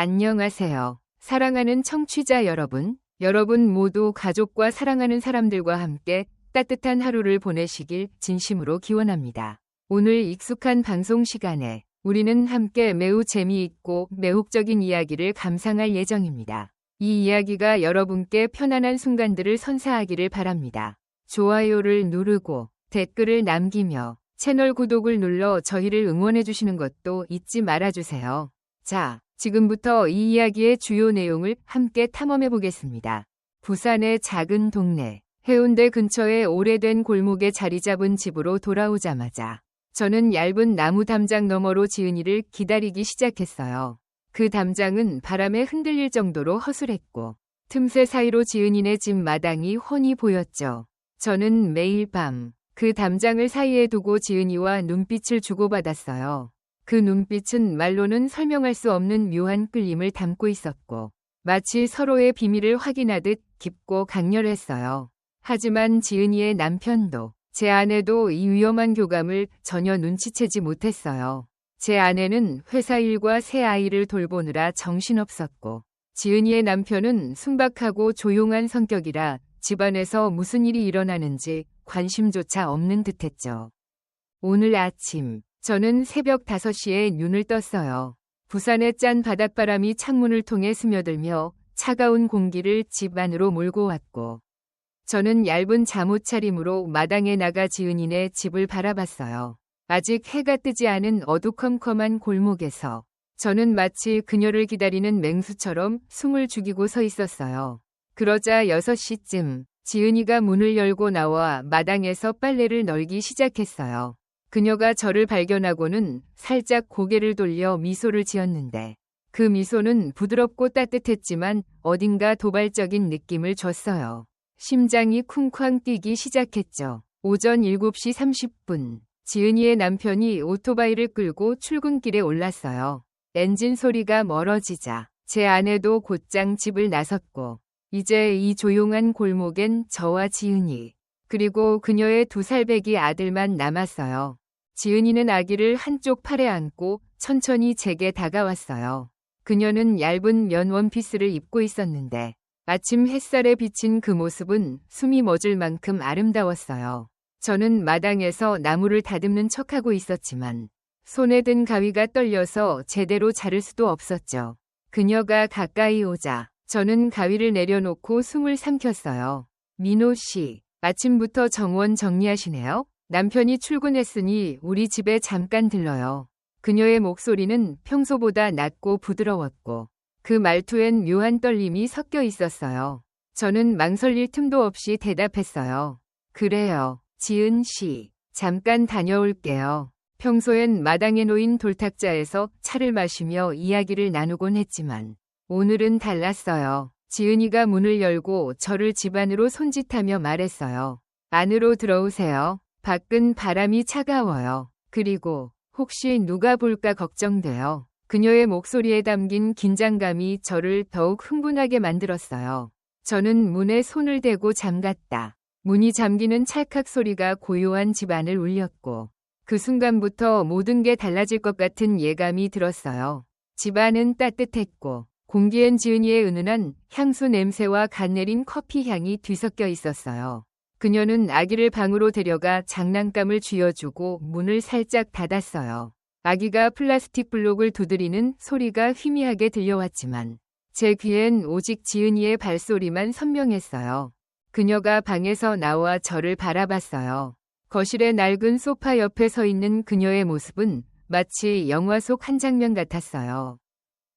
안녕하세요. 사랑하는 청취자 여러분, 여러분 모두 가족과 사랑하는 사람들과 함께 따뜻한 하루를 보내시길 진심으로 기원합니다. 오늘 익숙한 방송 시간에 우리는 함께 매우 재미있고 매혹적인 이야기를 감상할 예정입니다. 이 이야기가 여러분께 편안한 순간들을 선사하기를 바랍니다. 좋아요를 누르고 댓글을 남기며 채널 구독을 눌러 저희를 응원해 주시는 것도 잊지 말아주세요. 자, 지금부터 이 이야기의 주요 내용을 함께 탐험해 보겠습니다. 부산의 작은 동네, 해운대 근처의 오래된 골목에 자리 잡은 집으로 돌아오자마자 저는 얇은 나무 담장 너머로 지은이를 기다리기 시작했어요. 그 담장은 바람에 흔들릴 정도로 허술했고 틈새 사이로 지은이네 집 마당이 훤히 보였죠. 저는 매일 밤 그 담장을 사이에 두고 지은이와 눈빛을 주고받았어요. 그 눈빛은 말로는 설명할 수 없는 묘한 끌림을 담고 있었고 마치 서로의 비밀을 확인하듯 깊고 강렬했어요. 하지만 지은이의 남편도 제 아내도 이 위험한 교감을 전혀 눈치채지 못했어요. 제 아내는 회사 일과 새 아이를 돌보느라 정신없었고 지은이의 남편은 순박하고 조용한 성격이라 집안에서 무슨 일이 일어나는지 관심조차 없는 듯했죠. 오늘 아침 저는 새벽 5시에 눈을 떴어요. 부산의 짠 바닷바람이 창문을 통해 스며들며 차가운 공기를 집 안으로 몰고 왔고 저는 얇은 잠옷차림으로 마당에 나가 지은이네 집을 바라봤어요. 아직 해가 뜨지 않은 어두컴컴한 골목에서 저는 마치 그녀를 기다리는 맹수처럼 숨을 죽이고 서 있었어요. 그러자 6시쯤 지은이가 문을 열고 나와 마당에서 빨래를 널기 시작했어요. 그녀가 저를 발견하고는 살짝 고개를 돌려 미소를 지었는데 그 미소는 부드럽고 따뜻했지만 어딘가 도발적인 느낌을 줬어요. 심장이 쿵쾅 뛰기 시작했죠. 오전 7시 30분 지은이의 남편이 오토바이를 끌고 출근길에 올랐어요. 엔진 소리가 멀어지자 제 아내도 곧장 집을 나섰고 이제 이 조용한 골목엔 저와 지은이 그리고 그녀의 2살배기 아들만 남았어요. 지은이는 아기를 한쪽 팔에 안고 천천히 제게 다가왔어요. 그녀는 얇은 면 원피스를 입고 있었는데 아침 햇살에 비친 그 모습은 숨이 멎을 만큼 아름다웠어요. 저는 마당에서 나무를 다듬는 척하고 있었지만 손에 든 가위가 떨려서 제대로 자를 수도 없었죠. 그녀가 가까이 오자 저는 가위를 내려놓고 숨을 삼켰어요. 민호 씨, 아침부터 정원 정리하시네요? 남편이 출근했으니 우리 집에 잠깐 들러요. 그녀의 목소리는 평소보다 낮고 부드러웠고 그 말투엔 묘한 떨림이 섞여 있었어요. 저는 망설일 틈도 없이 대답했어요. 그래요, 지은 씨. 잠깐 다녀올게요. 평소엔 마당에 놓인 돌탁자에서 차를 마시며 이야기를 나누곤 했지만 오늘은 달랐어요. 지은이가 문을 열고 저를 집 안으로 손짓하며 말했어요. 안으로 들어오세요. 밖은 바람이 차가워요. 그리고 혹시 누가 볼까 걱정돼요. 그녀의 목소리에 담긴 긴장감이 저를 더욱 흥분하게 만들었어요. 저는 문에 손을 대고 잠갔다. 문이 잠기는 찰칵 소리가 고요한 집안을 울렸고 그 순간부터 모든 게 달라질 것 같은 예감이 들었어요. 집안은 따뜻했고 공기엔 지은이의 은은한 향수 냄새와 갓 내린 커피 향이 뒤섞여 있었어요. 그녀는 아기를 방으로 데려가 장난감을 쥐어주고 문을 살짝 닫았어요. 아기가 플라스틱 블록을 두드리는 소리가 희미하게 들려왔지만 제 귀엔 오직 지은이의 발소리만 선명했어요. 그녀가 방에서 나와 저를 바라봤어요. 거실의 낡은 소파 옆에 서 있는 그녀의 모습은 마치 영화 속 한 장면 같았어요.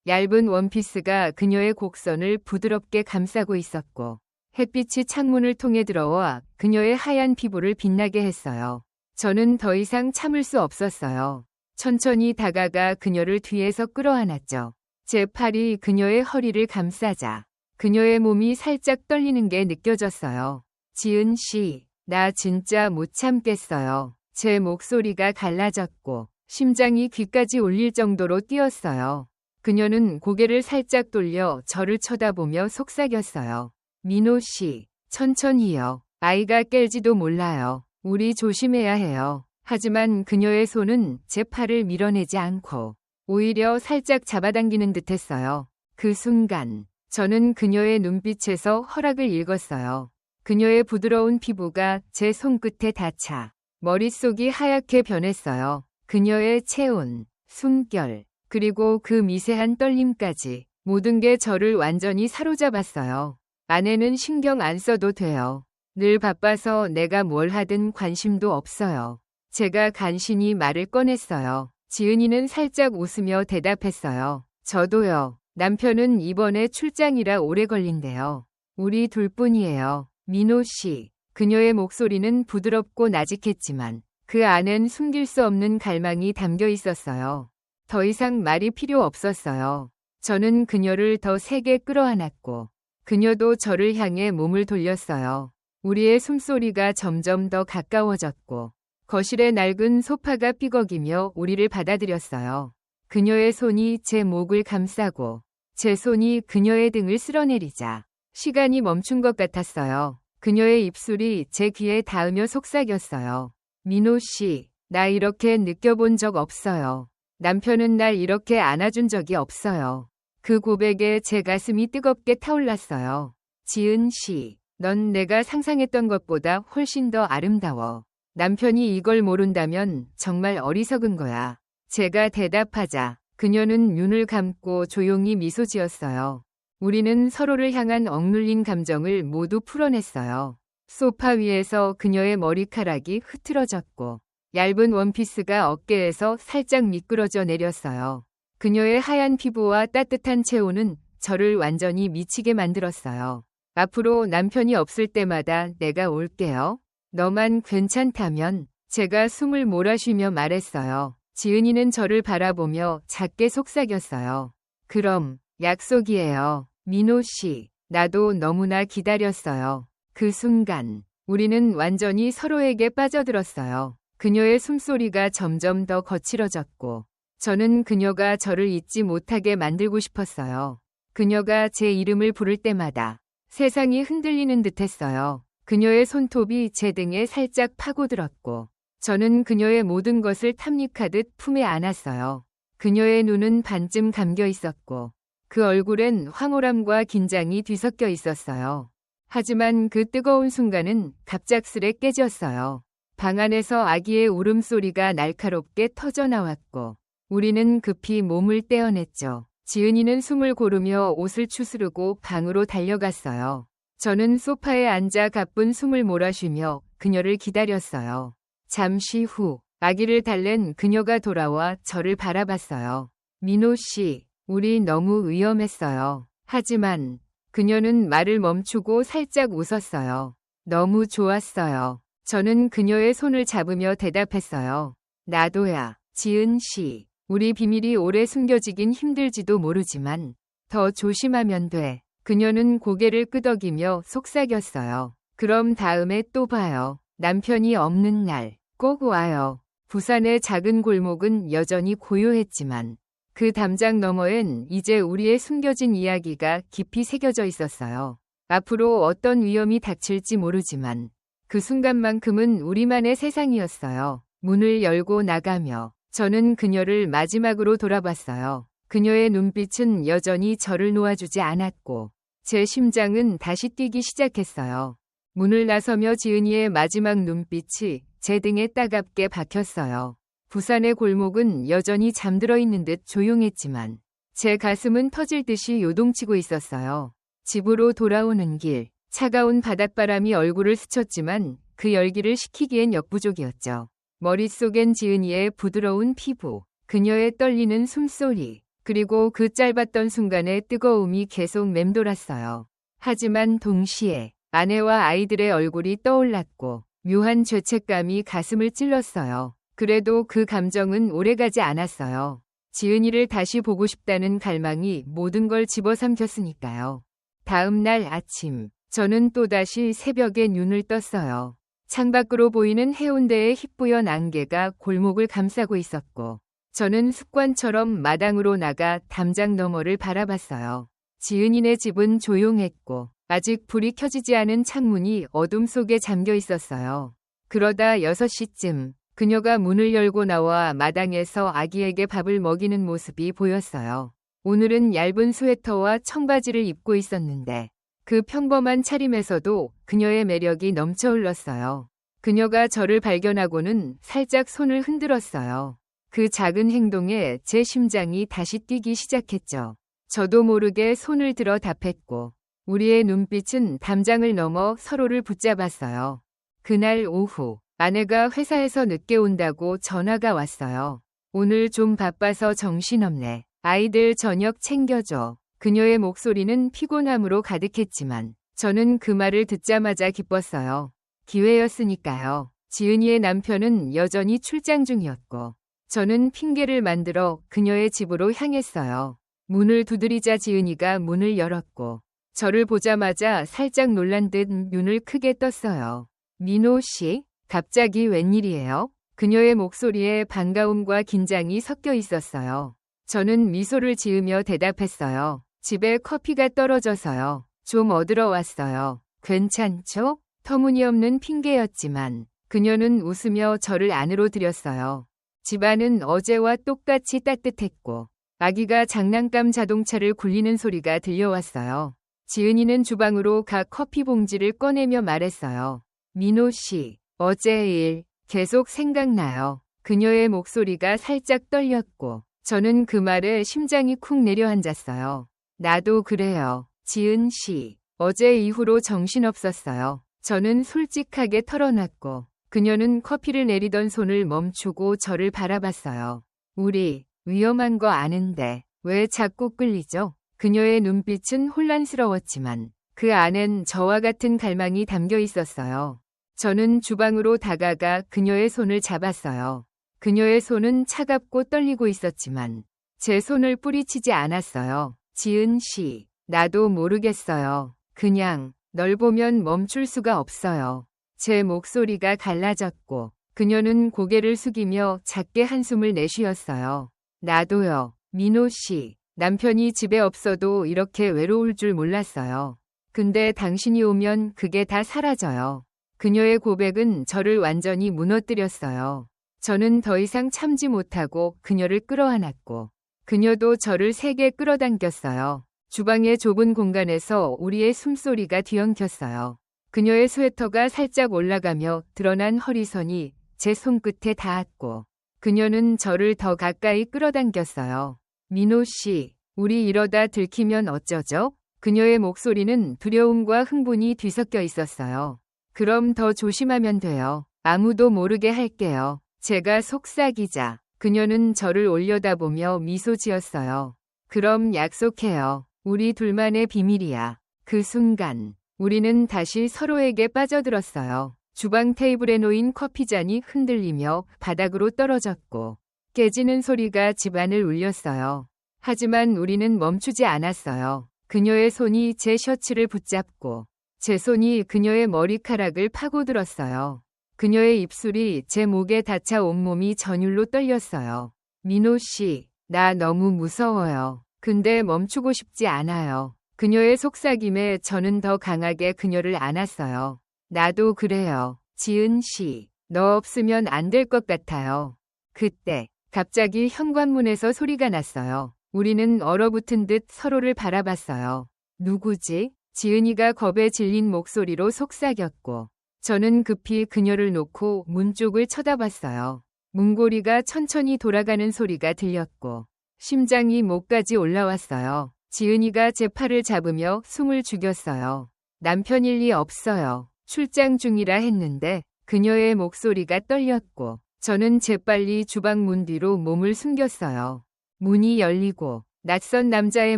얇은 원피스가 그녀의 곡선을 부드럽게 감싸고 있었고 햇빛이 창문을 통해 들어와 그녀의 하얀 피부를 빛나게 했어요. 저는 더 이상 참을 수 없었어요. 천천히 다가가 그녀를 뒤에서 끌어안았죠. 제 팔이 그녀의 허리를 감싸자 그녀의 몸이 살짝 떨리는 게 느껴졌어요. 지은 씨, 나 진짜 못 참겠어요. 제 목소리가 갈라졌고 심장이 귀까지 울릴 정도로 뛰었어요. 그녀는 고개를 살짝 돌려 저를 쳐다보며 속삭였어요. 민호 씨, 천천히요. 아이가 깰지도 몰라요. 우리 조심해야 해요. 하지만 그녀의 손은 제 팔을 밀어내지 않고 오히려 살짝 잡아당기는 듯했어요. 그 순간 저는 그녀의 눈빛에서 허락을 읽었어요. 그녀의 부드러운 피부가 제 손끝에 닿자 머릿속이 하얗게 변했어요. 그녀의 체온, 숨결, 그리고 그 미세한 떨림까지 모든 게 저를 완전히 사로잡았어요. 아내는 신경 안 써도 돼요. 늘 바빠서 내가 뭘 하든 관심도 없어요. 제가 간신히 말을 꺼냈어요. 지은이는 살짝 웃으며 대답했어요. 저도요. 남편은 이번에 출장이라 오래 걸린대요. 우리 둘뿐이에요. 민호 씨. 그녀의 목소리는 부드럽고 나직했지만 그 안엔 숨길 수 없는 갈망이 담겨 있었어요. 더 이상 말이 필요 없었어요. 저는 그녀를 더 세게 끌어안았고 그녀도 저를 향해 몸을 돌렸어요. 우리의 숨소리가 점점 더 가까워졌고 거실의 낡은 소파가 삐걱이며 우리를 받아들였어요. 그녀의 손이 제 목을 감싸고 제 손이 그녀의 등을 쓸어내리자 시간이 멈춘 것 같았어요. 그녀의 입술이 제 귀에 닿으며 속삭였어요. 민호 씨, 나 이렇게 느껴본 적 없어요. 남편은 날 이렇게 안아준 적이 없어요. 그 고백에 제 가슴이 뜨겁게 타올랐어요. 지은 씨, 넌 내가 상상했던 것보다 훨씬 더 아름다워. 남편이 이걸 모른다면 정말 어리석은 거야. 제가 대답하자 그녀는 눈을 감고 조용히 미소 지었어요. 우리는 서로를 향한 억눌린 감정을 모두 풀어냈어요. 소파 위에서 그녀의 머리카락이 흐트러졌고 얇은 원피스가 어깨에서 살짝 미끄러져 내렸어요. 그녀의 하얀 피부와 따뜻한 체온은 저를 완전히 미치게 만들었어요. 앞으로 남편이 없을 때마다 내가 올게요. 너만 괜찮다면. 제가 숨을 몰아쉬며 말했어요. 지은이는 저를 바라보며 작게 속삭였어요. 그럼 약속이에요. 민호 씨, 나도 너무나 기다렸어요. 그 순간 우리는 완전히 서로에게 빠져들었어요. 그녀의 숨소리가 점점 더 거칠어졌고 저는 그녀가 저를 잊지 못하게 만들고 싶었어요. 그녀가 제 이름을 부를 때마다 세상이 흔들리는 듯했어요. 그녀의 손톱이 제 등에 살짝 파고들었고 저는 그녀의 모든 것을 탐닉하듯 품에 안았어요. 그녀의 눈은 반쯤 감겨 있었고 그 얼굴엔 황홀함과 긴장이 뒤섞여 있었어요. 하지만 그 뜨거운 순간은 갑작스레 깨졌어요. 방 안에서 아기의 울음소리가 날카롭게 터져나왔고 우리는 급히 몸을 떼어냈죠. 지은이는 숨을 고르며 옷을 추스르고 방으로 달려갔어요. 저는 소파에 앉아 가쁜 숨을 몰아쉬며 그녀를 기다렸어요. 잠시 후 아기를 달랜 그녀가 돌아와 저를 바라봤어요. 민호 씨, 우리 너무 위험했어요. 하지만 그녀는 말을 멈추고 살짝 웃었어요. 너무 좋았어요. 저는 그녀의 손을 잡으며 대답했어요. 나도야. 지은 씨, 우리 비밀이 오래 숨겨지긴 힘들지도 모르지만 더 조심하면 돼. 그녀는 고개를 끄덕이며 속삭였어요. 그럼 다음에 또 봐요. 남편이 없는 날 꼭 와요. 부산의 작은 골목은 여전히 고요했지만 그 담장 너머엔 이제 우리의 숨겨진 이야기가 깊이 새겨져 있었어요. 앞으로 어떤 위험이 닥칠지 모르지만 그 순간만큼은 우리만의 세상이었어요. 문을 열고 나가며 저는 그녀를 마지막으로 돌아봤어요. 그녀의 눈빛은 여전히 저를 놓아주지 않았고 제 심장은 다시 뛰기 시작했어요. 문을 나서며 지은이의 마지막 눈빛이 제 등에 따갑게 박혔어요. 부산의 골목은 여전히 잠들어 있는 듯 조용했지만 제 가슴은 터질 듯이 요동치고 있었어요. 집으로 돌아오는 길, 차가운 바닷바람이 얼굴을 스쳤지만 그 열기를 식히기엔 역부족이었죠. 머릿속엔 지은이의 부드러운 피부, 그녀의 떨리는 숨소리, 그리고 그 짧았던 순간의 뜨거움이 계속 맴돌았어요. 하지만 동시에 아내와 아이들의 얼굴이 떠올랐고 묘한 죄책감이 가슴을 찔렀어요. 그래도 그 감정은 오래가지 않았어요. 지은이를 다시 보고 싶다는 갈망이 모든 걸 집어삼켰으니까요. 다음 날 아침, 저는 또다시 새벽에 눈을 떴어요. 창밖으로 보이는 해운대의 희뿌연 안개가 골목을 감싸고 있었고 저는 습관처럼 마당으로 나가 담장 너머를 바라봤어요. 지은이네 집은 조용했고 아직 불이 켜지지 않은 창문이 어둠 속에 잠겨 있었어요. 그러다 6시쯤 그녀가 문을 열고 나와 마당에서 아기에게 밥을 먹이는 모습이 보였어요. 오늘은 얇은 스웨터와 청바지를 입고 있었는데 그 평범한 차림에서도 그녀의 매력이 넘쳐 흘렀어요. 그녀가 저를 발견하고는 살짝 손을 흔들었어요. 그 작은 행동에 제 심장이 다시 뛰기 시작했죠. 저도 모르게 손을 들어 답했고 우리의 눈빛은 담장을 넘어 서로를 붙잡았어요. 그날 오후 아내가 회사에서 늦게 온다고 전화가 왔어요. 오늘 좀 바빠서 정신없네. 아이들 저녁 챙겨줘. 그녀의 목소리는 피곤함으로 가득했지만 저는 그 말을 듣자마자 기뻤어요. 기회였으니까요. 지은이의 남편은 여전히 출장 중이었고 저는 핑계를 만들어 그녀의 집으로 향했어요. 문을 두드리자 지은이가 문을 열었고 저를 보자마자 살짝 놀란 듯 눈을 크게 떴어요. 민호 씨, 갑자기 웬일이에요? 그녀의 목소리에 반가움과 긴장이 섞여 있었어요. 저는 미소를 지으며 대답했어요. 집에 커피가 떨어져서요. 좀 얻으러 왔어요. 괜찮죠? 터무니없는 핑계였지만 그녀는 웃으며 저를 안으로 들였어요. 집안은 어제와 똑같이 따뜻했고 아기가 장난감 자동차를 굴리는 소리가 들려왔어요. 지은이는 주방으로 가 커피 봉지를 꺼내며 말했어요. 민호 씨, 어제 일 계속 생각나요. 그녀의 목소리가 살짝 떨렸고 저는 그 말에 심장이 쿵 내려앉았어요. 나도 그래요. 지은 씨, 어제 이후로 정신없었어요. 저는 솔직하게 털어놨고 그녀는 커피를 내리던 손을 멈추고 저를 바라봤어요. 우리 위험한 거 아는데 왜 자꾸 끌리죠? 그녀의 눈빛은 혼란스러웠지만 그 안엔 저와 같은 갈망이 담겨 있었어요. 저는 주방으로 다가가 그녀의 손을 잡았어요. 그녀의 손은 차갑고 떨리고 있었지만 제 손을 뿌리치지 않았어요. 지은 씨, 나도 모르겠어요. 그냥 널 보면 멈출 수가 없어요. 제 목소리가 갈라졌고 그녀는 고개를 숙이며 작게 한숨을 내쉬었어요. 나도요. 민호 씨, 남편이 집에 없어도 이렇게 외로울 줄 몰랐어요. 근데 당신이 오면 그게 다 사라져요. 그녀의 고백은 저를 완전히 무너뜨렸어요. 저는 더 이상 참지 못하고 그녀를 끌어안았고 그녀도 저를 세게 끌어당겼어요. 주방의 좁은 공간에서 우리의 숨소리가 뒤엉켰어요. 그녀의 스웨터가 살짝 올라가며 드러난 허리선이 제 손끝에 닿았고 그녀는 저를 더 가까이 끌어당겼어요. 민호 씨, 우리 이러다 들키면 어쩌죠? 그녀의 목소리는 두려움과 흥분이 뒤섞여 있었어요. 그럼 더 조심하면 돼요. 아무도 모르게 할게요. 제가 속삭이자 그녀는 저를 올려다보며 미소 지었어요. 그럼 약속해요. 우리 둘만의 비밀이야. 그 순간 우리는 다시 서로에게 빠져들었어요. 주방 테이블에 놓인 커피잔이 흔들리며 바닥으로 떨어졌고 깨지는 소리가 집안을 울렸어요. 하지만 우리는 멈추지 않았어요. 그녀의 손이 제 셔츠를 붙잡고 제 손이 그녀의 머리카락을 파고들었어요. 그녀의 입술이 제 목에 닿자 온몸이 전율로 떨렸어요. 민호 씨, 나 너무 무서워요. 근데 멈추고 싶지 않아요. 그녀의 속삭임에 저는 더 강하게 그녀를 안았어요. 나도 그래요. 지은 씨, 너 없으면 안 될 것 같아요. 그때 갑자기 현관문에서 소리가 났어요. 우리는 얼어붙은 듯 서로를 바라봤어요. 누구지? 지은이가 겁에 질린 목소리로 속삭였고 저는 급히 그녀를 놓고 문 쪽을 쳐다봤어요. 문고리가 천천히 돌아가는 소리가 들렸고 심장이 목까지 올라왔어요. 지은이가 제 팔을 잡으며 숨을 죽였어요. 남편일 리 없어요. 출장 중이라 했는데 그녀의 목소리가 떨렸고 저는 재빨리 주방 문 뒤로 몸을 숨겼어요. 문이 열리고 낯선 남자의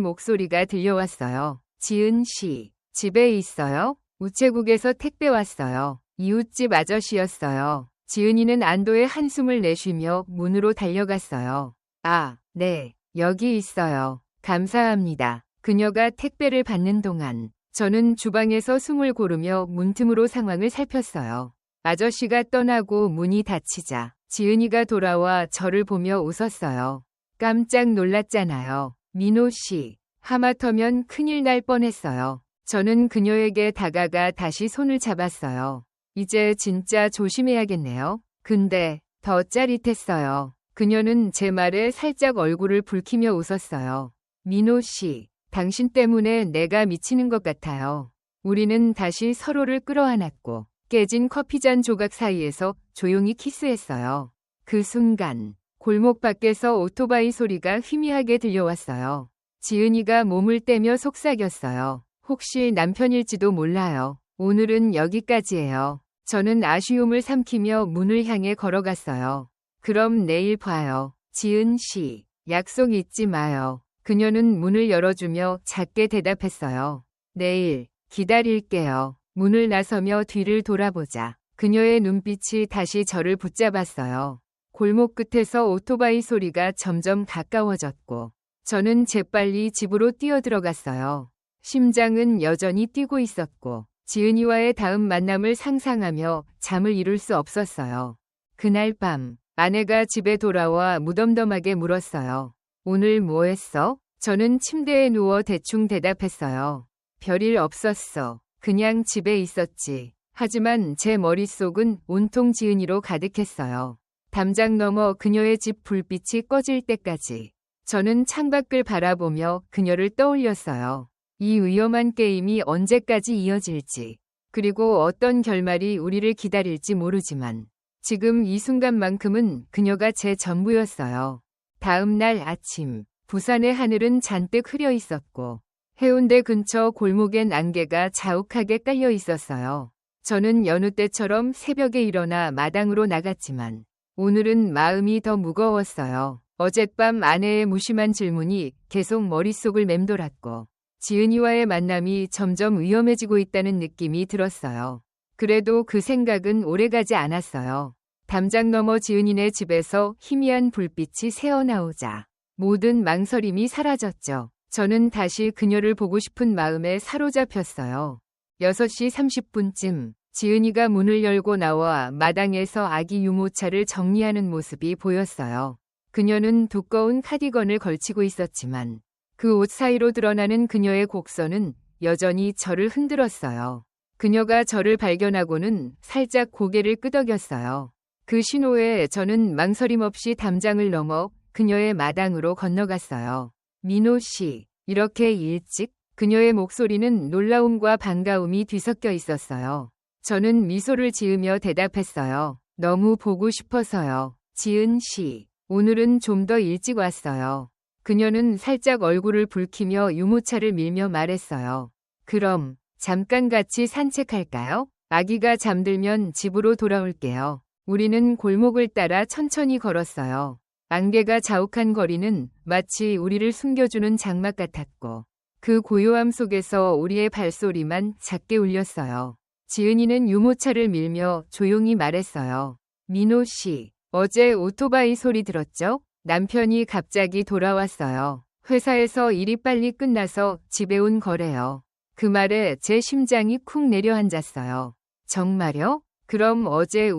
목소리가 들려왔어요. 지은 씨, 집에 있어요? 우체국에서 택배 왔어요. 이웃집 아저씨였어요. 지은이는 안도의 한숨을 내쉬며 문으로 달려갔어요. 아, 네, 여기 있어요. 감사합니다. 그녀가 택배를 받는 동안 저는 주방에서 숨을 고르며 문틈으로 상황을 살폈어요. 아저씨가 떠나고 문이 닫히자 지은이가 돌아와 저를 보며 웃었어요. 깜짝 놀랐잖아요. 민호 씨, 하마터면 큰일 날 뻔했어요. 저는 그녀에게 다가가 다시 손을 잡았어요. 이제 진짜 조심해야겠네요. 근데 더 짜릿했어요. 그녀는 제 말에 살짝 얼굴을 붉히며 웃었어요. 민호 씨, 당신 때문에 내가 미치는 것 같아요. 우리는 다시 서로를 끌어안았고 깨진 커피잔 조각 사이에서 조용히 키스했어요. 그 순간 골목 밖에서 오토바이 소리가 희미하게 들려왔어요. 지은이가 몸을 떼며 속삭였어요. 혹시 남편일지도 몰라요. 오늘은 여기까지예요. 저는 아쉬움을 삼키며 문을 향해 걸어갔어요. 그럼 내일 봐요. 지은 씨, 약속 잊지 마요. 그녀는 문을 열어주며 작게 대답했어요. 내일 기다릴게요. 문을 나서며 뒤를 돌아보자 그녀의 눈빛이 다시 저를 붙잡았어요. 골목 끝에서 오토바이 소리가 점점 가까워졌고 저는 재빨리 집으로 뛰어들어갔어요. 심장은 여전히 뛰고 있었고 지은이와의 다음 만남을 상상하며 잠을 이룰 수 없었어요. 그날 밤 아내가 집에 돌아와 무덤덤하게 물었어요. 오늘 뭐 했어? 저는 침대에 누워 대충 대답했어요. 별일 없었어. 그냥 집에 있었지. 하지만 제 머릿속은 온통 지은이로 가득했어요. 담장 너머 그녀의 집 불빛이 꺼질 때까지 저는 창밖을 바라보며 그녀를 떠올렸어요. 이 위험한 게임이 언제까지 이어질지, 그리고 어떤 결말이 우리를 기다릴지 모르지만 지금 이 순간만큼은 그녀가 제 전부였어요. 다음 날 아침, 부산의 하늘은 잔뜩 흐려 있었고 해운대 근처 골목엔 안개가 자욱하게 깔려 있었어요. 저는 여느 때처럼 새벽에 일어나 마당으로 나갔지만 오늘은 마음이 더 무거웠어요. 어젯밤 아내의 무심한 질문이 계속 머릿속을 맴돌았고 지은이와의 만남이 점점 위험해지고 있다는 느낌이 들었어요. 그래도 그 생각은 오래가지 않았어요. 담장 너머 지은이네 집에서 희미한 불빛이 새어나오자 모든 망설임이 사라졌죠. 저는 다시 그녀를 보고 싶은 마음에 사로잡혔어요. 6시 30분쯤 지은이가 문을 열고 나와 마당에서 아기 유모차를 정리하는 모습이 보였어요. 그녀는 두꺼운 카디건을 걸치고 있었지만 그 옷 사이로 드러나는 그녀의 곡선은 여전히 저를 흔들었어요. 그녀가 저를 발견하고는 살짝 고개를 끄덕였어요. 그 신호에 저는 망설임 없이 담장을 넘어 그녀의 마당으로 건너갔어요. 민호 씨, 이렇게 일찍? 그녀의 목소리는 놀라움과 반가움이 뒤섞여 있었어요. 저는 미소를 지으며 대답했어요. 너무 보고 싶어서요. 지은 씨, 오늘은 좀 더 일찍 왔어요. 그녀는 살짝 얼굴을 붉히며 유모차를 밀며 말했어요. 그럼 잠깐 같이 산책할까요? 아기가 잠들면 집으로 돌아올게요. 우리는 골목을 따라 천천히 걸었어요. 안개가 자욱한 거리는 마치 우리를 숨겨주는 장막 같았고 그 고요함 속에서 우리의 발소리만 작게 울렸어요. 지은이는 유모차를 밀며 조용히 말했어요. 민호 씨, 어제 오토바이 소리 들었죠? 남편이 갑자기 돌아왔어요. 회사에서 일이 빨리 끝나서 집에 온 거래요. 그 말에 제 심장이 쿵 내려앉았어요. 정말요? 그럼 어제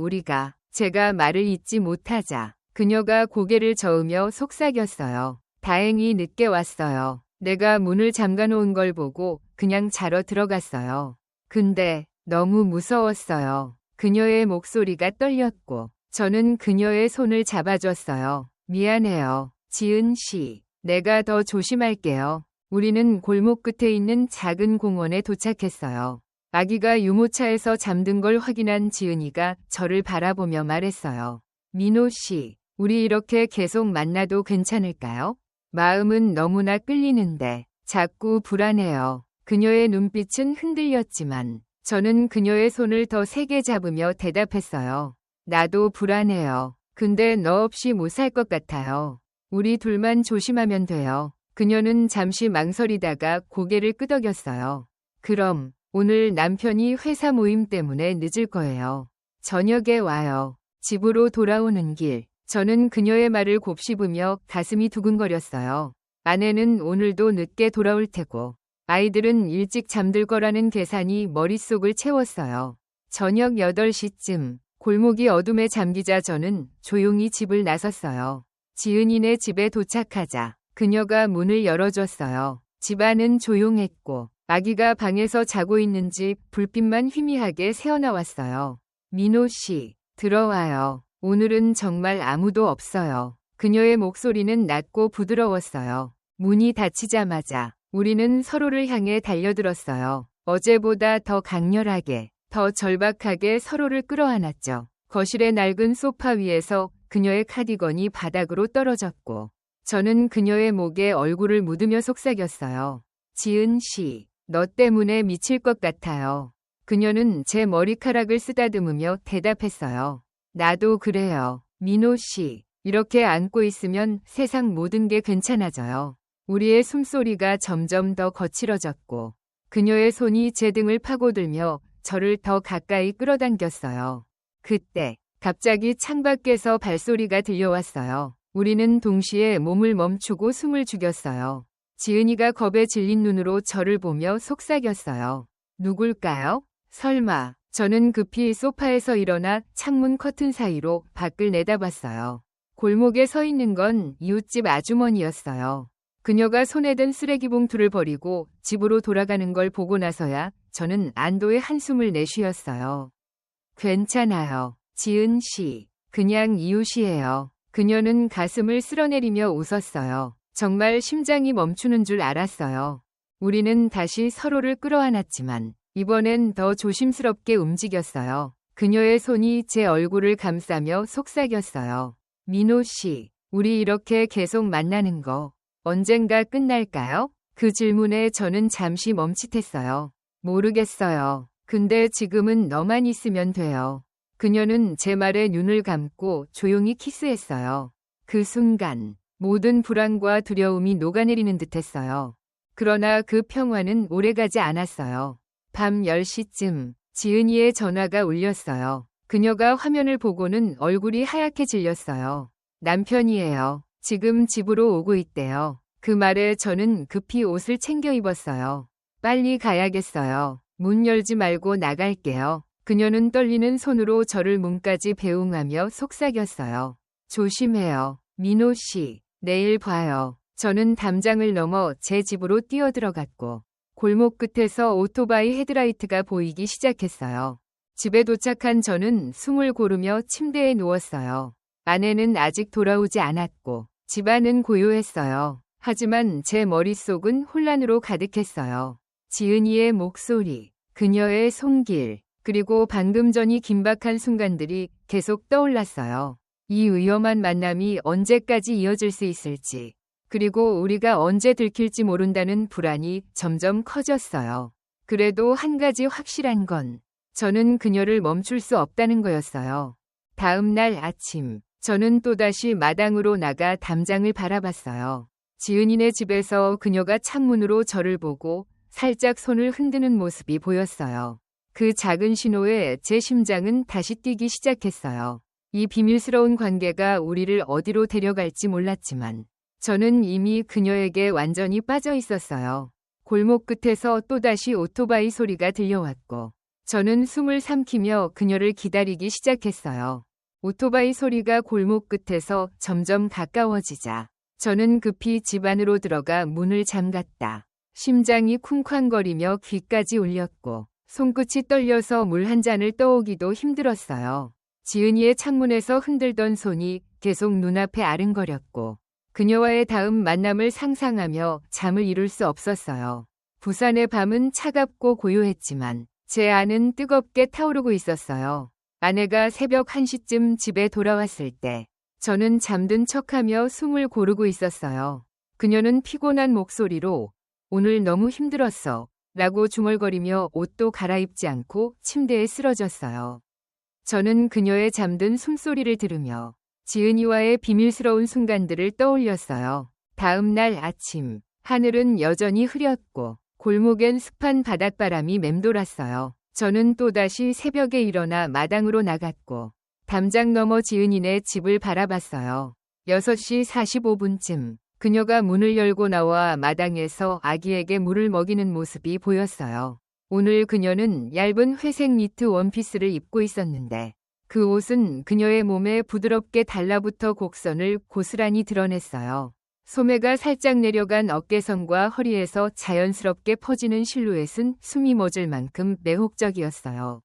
제가 말을 잇지 못하자 그녀가 고개를 저으며 속삭였어요. 다행히 늦게 왔어요. 내가 문을 잠가놓은 걸 보고 그냥 자러 들어갔어요. 근데 너무 무서웠어요. 그녀의 목소리가 떨렸고 저는 그녀의 손을 잡아줬어요. 미안해요. 지은 씨, 내가 더 조심할게요. 우리는 골목 끝에 있는 작은 공원에 도착했어요. 아기가 유모차에서 잠든 걸 확인한 지은이가 저를 바라보며 말했어요. 민호 씨, 우리 이렇게 계속 만나도 괜찮을까요? 마음은 너무나 끌리는데 자꾸 불안해요. 그녀의 눈빛은 흔들렸지만 저는 그녀의 손을 더 세게 잡으며 대답했어요. 나도 불안해요. 근데 너 없이 못 살 것 같아요. 우리 둘만 조심하면 돼요. 그녀는 잠시 망설이다가 고개를 끄덕였어요. 그럼 오늘 남편이 회사 모임 때문에 늦을 거예요. 저녁에 와요. 집으로 돌아오는 길. 저는 그녀의 말을 곱씹으며 가슴이 두근거렸어요. 아내는 오늘도 늦게 돌아올 테고 아이들은 일찍 잠들 거라는 계산이 머릿속을 채웠어요. 저녁 8시쯤 골목이 어둠에 잠기자 저는 조용히 집을 나섰어요. 지은이네 집에 도착하자 그녀가 문을 열어줬어요. 집안은 조용했고 아기가 방에서 자고 있는지 불빛만 희미하게 새어나왔어요. 민호 씨, 들어와요. 오늘은 정말 아무도 없어요. 그녀의 목소리는 낮고 부드러웠어요. 문이 닫히자마자 우리는 서로를 향해 달려들었어요. 어제보다 더 강렬하게, 더 절박하게 서로를 끌어안았죠. 거실의 낡은 소파 위에서 그녀의 카디건이 바닥으로 떨어졌고 저는 그녀의 목에 얼굴을 묻으며 속삭였어요. 지은 씨, 너 때문에 미칠 것 같아요. 그녀는 제 머리카락을 쓰다듬으며 대답했어요. 나도 그래요. 민호 씨, 이렇게 안고 있으면 세상 모든 게 괜찮아져요. 우리의 숨소리가 점점 더 거칠어졌고 그녀의 손이 제 등을 파고들며 저를 더 가까이 끌어당겼어요. 그때 갑자기 창밖에서 발소리가 들려왔어요. 우리는 동시에 몸을 멈추고 숨을 죽였어요. 지은이가 겁에 질린 눈으로 저를 보며 속삭였어요. 누굴까요? 설마. 저는 급히 소파에서 일어나 창문 커튼 사이로 밖을 내다봤어요. 골목에 서 있는 건 이웃집 아주머니였어요. 그녀가 손에 든 쓰레기 봉투를 버리고 집으로 돌아가는 걸 보고 나서야 저는 안도의 한숨을 내쉬었어요. 괜찮아요. 지은 씨. 그냥 이웃이에요. 그녀는 가슴을 쓸어내리며 웃었어요. 정말 심장이 멈추는 줄 알았어요. 우리는 다시 서로를 끌어안았지만 이번엔 더 조심스럽게 움직였어요. 그녀의 손이 제 얼굴을 감싸며 속삭였어요. 민호 씨, 우리 이렇게 계속 만나는 거 언젠가 끝날까요? 그 질문에 저는 잠시 멈칫했어요. 모르겠어요. 근데 지금은 너만 있으면 돼요. 그녀는 제 말에 눈을 감고 조용히 키스했어요. 그 순간 모든 불안과 두려움이 녹아내리는 듯했어요. 그러나 그 평화는 오래가지 않았어요. 밤 10시쯤 지은이의 전화가 울렸어요. 그녀가 화면을 보고는 얼굴이 하얗게 질렸어요. 남편이에요. 지금 집으로 오고 있대요. 그 말에 저는 급히 옷을 챙겨 입었어요. 빨리 가야겠어요. 문 열지 말고 나갈게요. 그녀는 떨리는 손으로 저를 문까지 배웅하며 속삭였어요. 조심해요. 민호 씨, 내일 봐요. 저는 담장을 넘어 제 집으로 뛰어들어갔고 골목 끝에서 오토바이 헤드라이트가 보이기 시작했어요. 집에 도착한 저는 숨을 고르며 침대에 누웠어요. 아내는 아직 돌아오지 않았고 집안은 고요했어요. 하지만 제 머릿속은 혼란으로 가득했어요. 지은이의 목소리, 그녀의 손길, 그리고 방금 전이 긴박한 순간들이 계속 떠올랐어요. 이 위험한 만남이 언제까지 이어질 수 있을지, 그리고 우리가 언제 들킬지 모른다는 불안이 점점 커졌어요. 그래도 한 가지 확실한 건 저는 그녀를 멈출 수 없다는 거였어요. 다음 날 아침, 저는 또다시 마당으로 나가 담장을 바라봤어요. 지은이네 집에서 그녀가 창문으로 저를 보고 살짝 손을 흔드는 모습이 보였어요. 그 작은 신호에 제 심장은 다시 뛰기 시작했어요. 이 비밀스러운 관계가 우리를 어디로 데려갈지 몰랐지만 저는 이미 그녀에게 완전히 빠져 있었어요. 골목 끝에서 또다시 오토바이 소리가 들려왔고 저는 숨을 삼키며 그녀를 기다리기 시작했어요. 오토바이 소리가 골목 끝에서 점점 가까워지자 저는 급히 집 안으로 들어가 문을 잠갔다. 심장이 쿵쾅거리며 귀까지 울렸고 손끝이 떨려서 물 한 잔을 떠오기도 힘들었어요. 지은이의 창문에서 흔들던 손이 계속 눈앞에 아른거렸고 그녀와의 다음 만남을 상상하며 잠을 이룰 수 없었어요. 부산의 밤은 차갑고 고요했지만 제 안은 뜨겁게 타오르고 있었어요. 아내가 새벽 1시쯤 집에 돌아왔을 때 저는 잠든 척하며 숨을 고르고 있었어요. 그녀는 피곤한 목소리로 오늘 너무 힘들었어 라고 중얼거리며 옷도 갈아입지 않고 침대에 쓰러졌어요. 저는 그녀의 잠든 숨소리를 들으며 지은이와의 비밀스러운 순간들을 떠올렸어요. 다음 날 아침, 하늘은 여전히 흐렸고 골목엔 습한 바닷바람이 맴돌았어요. 저는 또다시 새벽에 일어나 마당으로 나갔고 담장 너머 지은이네 집을 바라봤어요. 6시 45분쯤 그녀가 문을 열고 나와 마당에서 아기에게 물을 먹이는 모습이 보였어요. 오늘 그녀는 얇은 회색 니트 원피스를 입고 있었는데 그 옷은 그녀의 몸에 부드럽게 달라붙어 곡선을 고스란히 드러냈어요. 소매가 살짝 내려간 어깨선과 허리에서 자연스럽게 퍼지는 실루엣은 숨이 멎을 만큼 매혹적이었어요.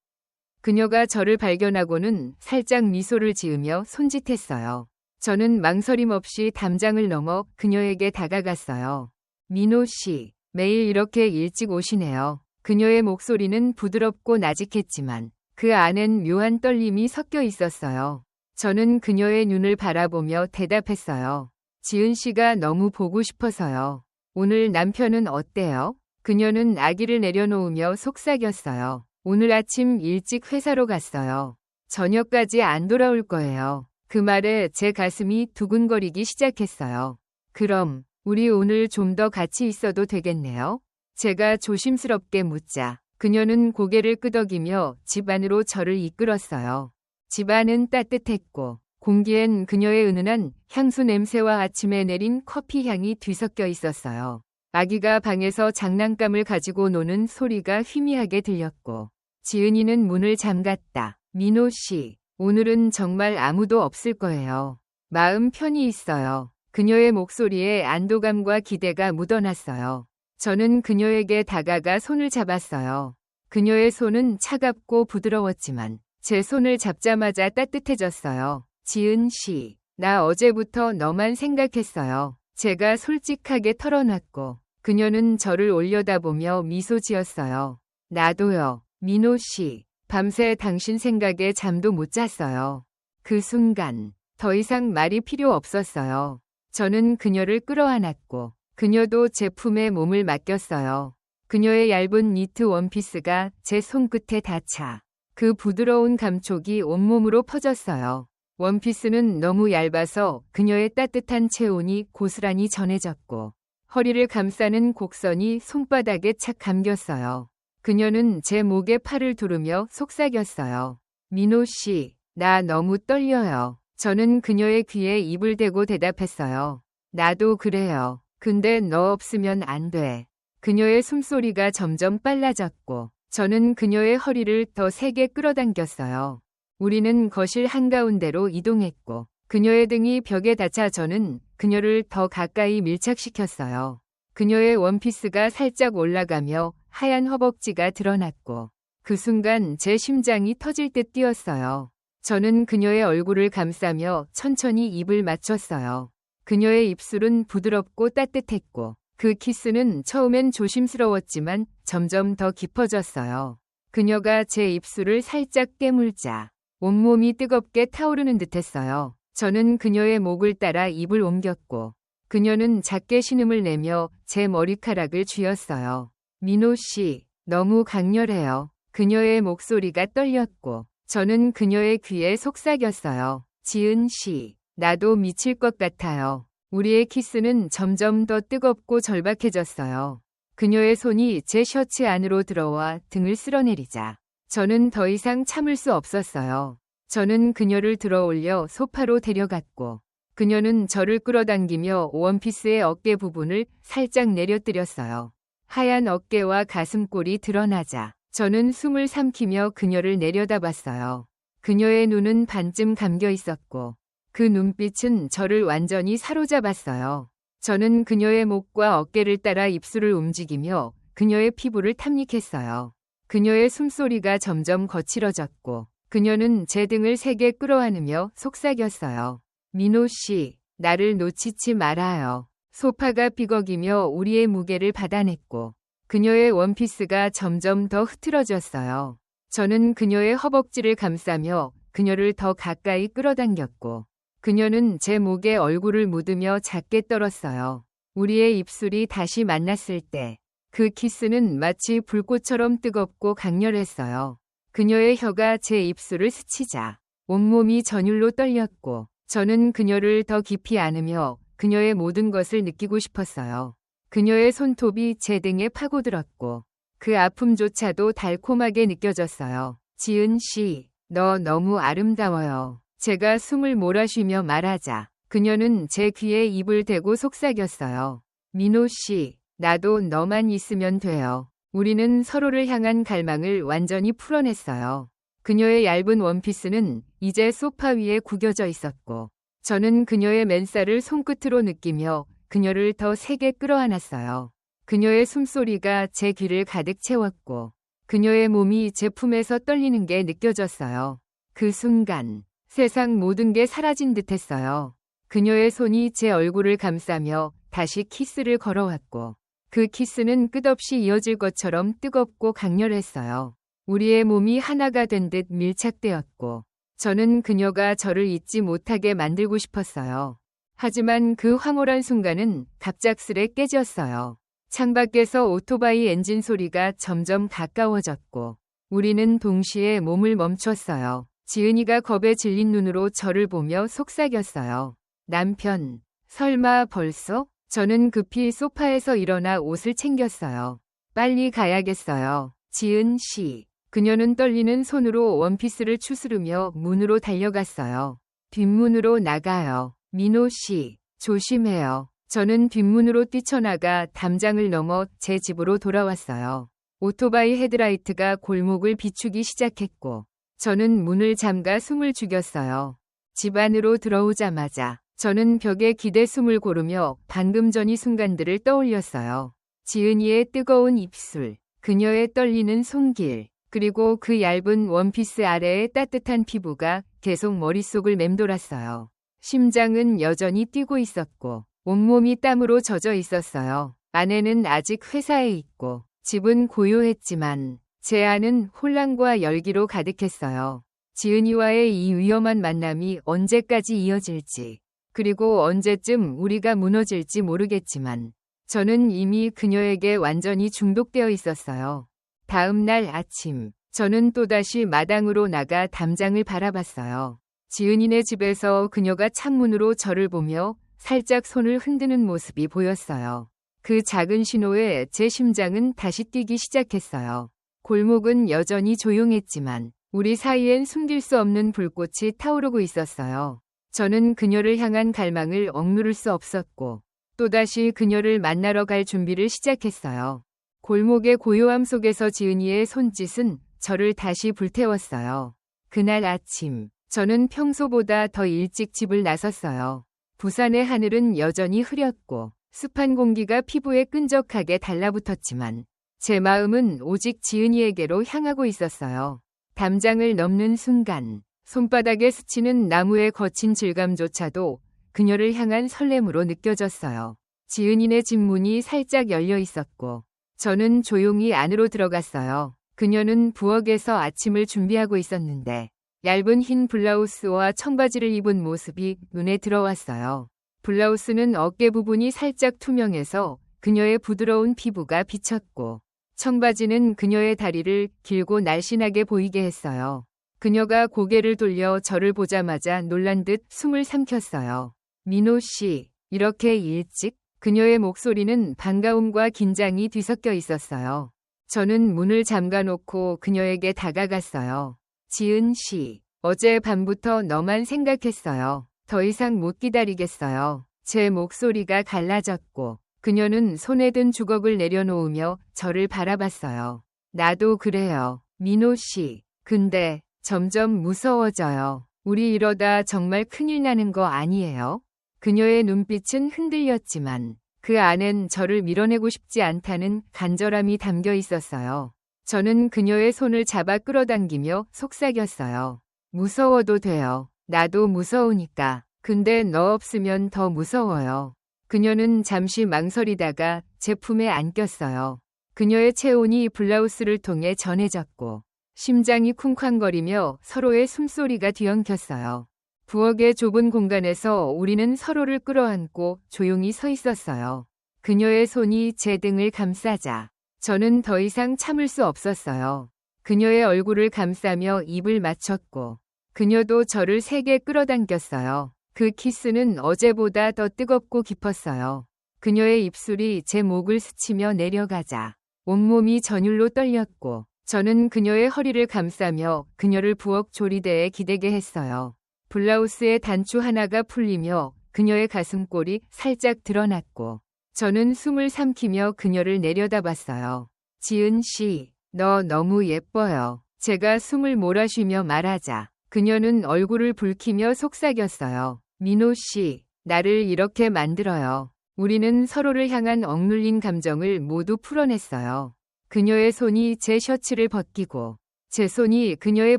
그녀가 저를 발견하고는 살짝 미소를 지으며 손짓했어요. 저는 망설임 없이 담장을 넘어 그녀에게 다가갔어요. 민호 씨, 매일 이렇게 일찍 오시네요. 그녀의 목소리는 부드럽고 나직했지만 그 안엔 묘한 떨림이 섞여 있었어요. 저는 그녀의 눈을 바라보며 대답했어요. 지은 씨가 너무 보고 싶어서요. 오늘 남편은 어때요? 그녀는 아기를 내려놓으며 속삭였어요. 오늘 아침 일찍 회사로 갔어요. 저녁까지 안 돌아올 거예요. 그 말에 제 가슴이 두근거리기 시작했어요. 그럼 우리 오늘 좀 더 같이 있어도 되겠네요? 제가 조심스럽게 묻자 그녀는 고개를 끄덕이며 집 안으로 저를 이끌었어요. 집 안은 따뜻했고 공기엔 그녀의 은은한 향수 냄새와 아침에 내린 커피 향이 뒤섞여 있었어요. 아기가 방에서 장난감을 가지고 노는 소리가 희미하게 들렸고 지은이는 문을 잠갔다. 민호 씨, 오늘은 정말 아무도 없을 거예요. 마음 편히 있어요. 그녀의 목소리에 안도감과 기대가 묻어났어요. 저는 그녀에게 다가가 손을 잡았어요. 그녀의 손은 차갑고 부드러웠지만 제 손을 잡자마자 따뜻해졌어요. 지은 씨, 나 어제부터 너만 생각했어요. 제가 솔직하게 털어놨고 그녀는 저를 올려다보며 미소 지었어요. 나도요. 민호 씨, 밤새 당신 생각에 잠도 못 잤어요. 그 순간 더 이상 말이 필요 없었어요. 저는 그녀를 끌어안았고 그녀도 제 품에 몸을 맡겼어요. 그녀의 얇은 니트 원피스가 제 손끝에 닿자 그 부드러운 감촉이 온몸으로 퍼졌어요. 원피스는 너무 얇아서 그녀의 따뜻한 체온이 고스란히 전해졌고 허리를 감싸는 곡선이 손바닥에 착 감겼어요. 그녀는 제 목에 팔을 두르며 속삭였어요. 민호 씨, 나 너무 떨려요. 저는 그녀의 귀에 입을 대고 대답했어요. 나도 그래요. 근데 너 없으면 안 돼. 그녀의 숨소리가 점점 빨라졌고 저는 그녀의 허리를 더 세게 끌어당겼어요. 우리는 거실 한가운데로 이동했고 그녀의 등이 벽에 닿자 저는 그녀를 더 가까이 밀착시켰어요. 그녀의 원피스가 살짝 올라가며 하얀 허벅지가 드러났고 그 순간 제 심장이 터질 듯 뛰었어요. 저는 그녀의 얼굴을 감싸며 천천히 입을 맞췄어요. 그녀의 입술은 부드럽고 따뜻했고 그 키스는 처음엔 조심스러웠지만 점점 더 깊어졌어요. 그녀가 제 입술을 살짝 깨물자 온몸이 뜨겁게 타오르는 듯했어요. 저는 그녀의 목을 따라 입을 옮겼고 그녀는 작게 신음을 내며 제 머리카락을 쥐었어요. 민호 씨, 너무 강렬해요. 그녀의 목소리가 떨렸고 저는 그녀의 귀에 속삭였어요. 지은 씨, 나도 미칠 것 같아요. 우리의 키스는 점점 더 뜨겁고 절박해졌어요. 그녀의 손이 제 셔츠 안으로 들어와 등을 쓸어내리자 저는 더 이상 참을 수 없었어요. 저는 그녀를 들어올려 소파로 데려갔고 그녀는 저를 끌어당기며 원피스의 어깨 부분을 살짝 내려뜨렸어요. 하얀 어깨와 가슴골이 드러나자 저는 숨을 삼키며 그녀를 내려다봤어요. 그녀의 눈은 반쯤 감겨 있었고 그 눈빛은 저를 완전히 사로잡았어요. 저는 그녀의 목과 어깨를 따라 입술을 움직이며 그녀의 피부를 탐닉했어요. 그녀의 숨소리가 점점 거칠어졌고 그녀는 제 등을 세게 끌어안으며 속삭였어요. 민호 씨, 나를 놓치지 말아요. 소파가 삐걱이며 우리의 무게를 받아냈고 그녀의 원피스가 점점 더 흐트러졌어요. 저는 그녀의 허벅지를 감싸며 그녀를 더 가까이 끌어당겼고 그녀는 제 목에 얼굴을 묻으며 작게 떨었어요. 우리의 입술이 다시 만났을 때 그 키스는 마치 불꽃처럼 뜨겁고 강렬했어요. 그녀의 혀가 제 입술을 스치자 온몸이 전율로 떨렸고 저는 그녀를 더 깊이 안으며 그녀의 모든 것을 느끼고 싶었어요. 그녀의 손톱이 제 등에 파고들었고 그 아픔조차도 달콤하게 느껴졌어요. 지은 씨, 너 너무 아름다워요. 제가 숨을 몰아쉬며 말하자 그녀는 제 귀에 입을 대고 속삭였어요. 민호 씨, 나도 너만 있으면 돼요. 우리는 서로를 향한 갈망을 완전히 풀어냈어요. 그녀의 얇은 원피스는 이제 소파 위에 구겨져 있었고 저는 그녀의 맨살을 손끝으로 느끼며 그녀를 더 세게 끌어안았어요. 그녀의 숨소리가 제 귀를 가득 채웠고 그녀의 몸이 제 품에서 떨리는 게 느껴졌어요. 그 순간 세상 모든 게 사라진 듯했어요. 그녀의 손이 제 얼굴을 감싸며 다시 키스를 걸어왔고 그 키스는 끝없이 이어질 것처럼 뜨겁고 강렬했어요. 우리의 몸이 하나가 된 듯 밀착되었고 저는 그녀가 저를 잊지 못하게 만들고 싶었어요. 하지만 그 황홀한 순간은 갑작스레 깨졌어요. 창밖에서 오토바이 엔진 소리가 점점 가까워졌고 우리는 동시에 몸을 멈췄어요. 지은이가 겁에 질린 눈으로 저를 보며 속삭였어요. 남편, 설마 벌써? 저는 급히 소파에서 일어나 옷을 챙겼어요. 빨리 가야겠어요. 지은 씨. 그녀는 떨리는 손으로 원피스를 추스르며 문으로 달려갔어요. 뒷문으로 나가요. 민호 씨, 조심해요. 저는 뒷문으로 뛰쳐나가 담장을 넘어 제 집으로 돌아왔어요. 오토바이 헤드라이트가 골목을 비추기 시작했고 저는 문을 잠가 숨을 죽였어요. 집 안으로 들어오자마자 저는 벽에 기대 숨을 고르며 방금 전의 순간들을 떠올렸어요. 지은이의 뜨거운 입술, 그녀의 떨리는 손길, 그리고 그 얇은 원피스 아래의 따뜻한 피부가 계속 머릿속을 맴돌았어요. 심장은 여전히 뛰고 있었고 온몸이 땀으로 젖어 있었어요. 아내는 아직 회사에 있고 집은 고요했지만 제 안은 혼란과 열기로 가득했어요. 지은이와의 이 위험한 만남이 언제까지 이어질지, 그리고 언제쯤 우리가 무너질지 모르겠지만 저는 이미 그녀에게 완전히 중독되어 있었어요. 다음 날 아침, 저는 또다시 마당으로 나가 담장을 바라봤어요. 지은이네 집에서 그녀가 창문으로 저를 보며 살짝 손을 흔드는 모습이 보였어요. 그 작은 신호에 제 심장은 다시 뛰기 시작했어요. 골목은 여전히 조용했지만 우리 사이엔 숨길 수 없는 불꽃이 타오르고 있었어요. 저는 그녀를 향한 갈망을 억누를 수 없었고 또다시 그녀를 만나러 갈 준비를 시작했어요. 골목의 고요함 속에서 지은이의 손짓은 저를 다시 불태웠어요. 그날 아침, 저는 평소보다 더 일찍 집을 나섰어요. 부산의 하늘은 여전히 흐렸고 습한 공기가 피부에 끈적하게 달라붙었지만 제 마음은 오직 지은이에게로 향하고 있었어요. 담장을 넘는 순간 손바닥에 스치는 나무의 거친 질감조차도 그녀를 향한 설렘으로 느껴졌어요. 지은이네 집 문이 살짝 열려 있었고 저는 조용히 안으로 들어갔어요. 그녀는 부엌에서 아침을 준비하고 있었는데 얇은 흰 블라우스와 청바지를 입은 모습이 눈에 들어왔어요. 블라우스는 어깨 부분이 살짝 투명해서 그녀의 부드러운 피부가 비쳤고 청바지는 그녀의 다리를 길고 날씬하게 보이게 했어요. 그녀가 고개를 돌려 저를 보자마자 놀란 듯 숨을 삼켰어요. 민호 씨, 이렇게 일찍? 그녀의 목소리는 반가움과 긴장이 뒤섞여 있었어요. 저는 문을 잠가놓고 그녀에게 다가갔어요. 지은 씨, 어제 밤부터 너만 생각했어요. 더 이상 못 기다리겠어요. 제 목소리가 갈라졌고 그녀는 손에 든 주걱을 내려놓으며 저를 바라봤어요. 나도 그래요. 민호 씨. 근데 점점 무서워져요. 우리 이러다 정말 큰일 나는 거 아니에요? 그녀의 눈빛은 흔들렸지만 그 안엔 저를 밀어내고 싶지 않다는 간절함이 담겨 있었어요. 저는 그녀의 손을 잡아 끌어당기며 속삭였어요. 무서워도 돼요. 나도 무서우니까. 근데 너 없으면 더 무서워요. 그녀는 잠시 망설이다가 제 품에 안겼어요. 그녀의 체온이 블라우스를 통해 전해졌고 심장이 쿵쾅거리며 서로의 숨소리가 뒤엉켰어요. 부엌의 좁은 공간에서 우리는 서로를 끌어안고 조용히 서 있었어요. 그녀의 손이 제 등을 감싸자 저는 더 이상 참을 수 없었어요. 그녀의 얼굴을 감싸며 입을 맞췄고 그녀도 저를 세게 끌어당겼어요. 그 키스는 어제보다 더 뜨겁고 깊었어요. 그녀의 입술이 제 목을 스치며 내려가자 온몸이 전율로 떨렸고 저는 그녀의 허리를 감싸며 그녀를 부엌 조리대에 기대게 했어요. 블라우스의 단추 하나가 풀리며 그녀의 가슴골이 살짝 드러났고 저는 숨을 삼키며 그녀를 내려다봤어요. 지은 씨, 너 너무 예뻐요. 제가 숨을 몰아쉬며 말하자 그녀는 얼굴을 붉히며 속삭였어요. 민호 씨, 나를 이렇게 만들어요. 우리는 서로를 향한 억눌린 감정을 모두 풀어냈어요. 그녀의 손이 제 셔츠를 벗기고 제 손이 그녀의